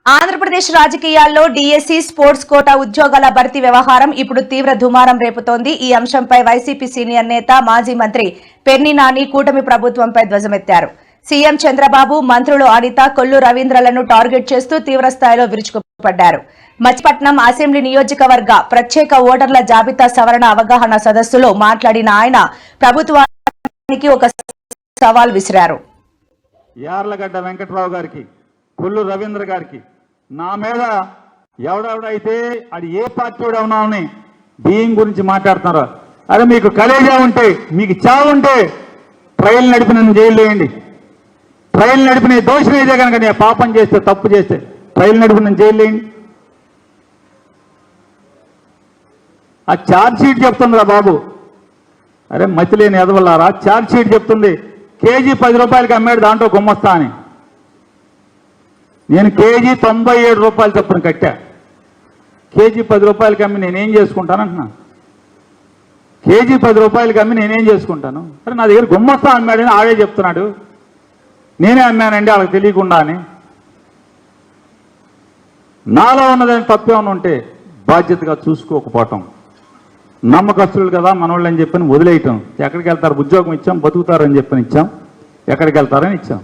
ఆంధ్రప్రదేశ్ రాజకీయాల్లో DSC sports quota ఉద్యోగాల భర్తీ వ్యవహారం ఇప్పుడు తీవ్ర దుమారం రేపుతోంది. ఈ అంశంపై వైసీపీ సీనియర్ నేత మాజీ మంత్రి పెర్ని నాని కూటమి ప్రభుత్వంపై ధ్వజమెత్తారు. సీఎం చంద్రబాబు, మంత్రులు అనిత, కొల్లు రవీంద్రలను టార్గెట్ చేస్తూ తీవ్రస్థాయిలో విరుచుకుపడ్డారు. మచిలీపట్నం అసెంబ్లీ నియోజకవర్గ ప్రత్యేక ఓటర్ల జాబితా సవరణ అవగాహన సదస్సులో మాట్లాడిన ఆయన ప్రభుత్వానికి ఒక సవాల్ విసిరారు. యార్లగడ్డ వెంకట్రావు గారికి, కొల్లు రవీంద్ర గారికి నా మీద ఎవడెవడైతే అది ఏ పార్టీ ఉన్నామని బియ్యం గురించి మాట్లాడుతున్నారో, అదే మీకు కలేజా ఉంటే, మీకు చావు ఉంటే ట్రైల్ నడిపి నన్ను జైలు వేయండి. ట్రైల్ నడిపిన దోషం అయితే కనుక నేను పాపం చేస్తే, తప్పు చేస్తే ట్రైల్ నడిపి నన్ను జైలు వేయండి. ఆ ఛార్జ్ షీట్ చెప్తుందిరా బాబు, అరే మతిలేని ఎదవల్లారా, ఛార్జ్ షీట్ చెప్తుంది కేజీ 10 రూపాయలకి అమ్మాడు, దాంట్లో గుమ్మస్తా అని. నేను కేజీ 97 రూపాయలు చొప్పున కట్టా. కేజీ 10 రూపాయలకి అమ్మి నేనేం చేసుకుంటాను అంటున్నా. కేజీ 10 రూపాయలకి అమ్మి నేనేం చేసుకుంటాను? అరే నా దగ్గర గుమ్మస్తా అమ్మాడని ఆడే చెప్తున్నాడు, నేనే అమ్మానండి వాళ్ళకి తెలియకుండా అని. నాలో ఉన్నదని తప్పేమన్నా ఉంటే బాధ్యతగా చూసుకోకపోవటం, నమ్మకస్తులు కదా మనోళ్ళు అని చెప్పని వదిలేయటం. ఎక్కడికి వెళ్తారు? ఉద్యోగం ఇచ్చాం, బతుకుతారని చెప్పని ఇచ్చాం, ఎక్కడికి వెళ్తారని ఇచ్చాం.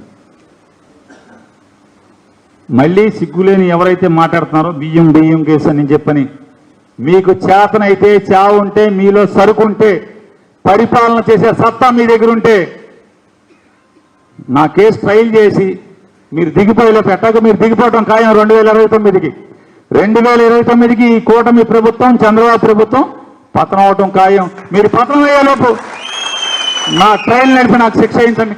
మళ్ళీ సిగ్గులేని ఎవరైతే మాట్లాడుతున్నారో బియ్యం కేసు అని చెప్పని, మీకు చేతనైతే, చావు ఉంటే, మీలో సరుకుంటే, పరిపాలన చేసే సత్తా మీ దగ్గర ఉంటే నా కేసు ట్రయల్ చేసి మీరు దిగిపోయేలో పెట్టక మీరు దిగిపోవటం ఖాయం. 2029కి 2029కి ఈ కూటమి ప్రభుత్వం, చంద్రబాబు ప్రభుత్వం పతనం అవటం ఖాయం. మీరు పతనం అయ్యేలోపు నా ట్రయల్ నడిపి నాకు శిక్ష అయించండి.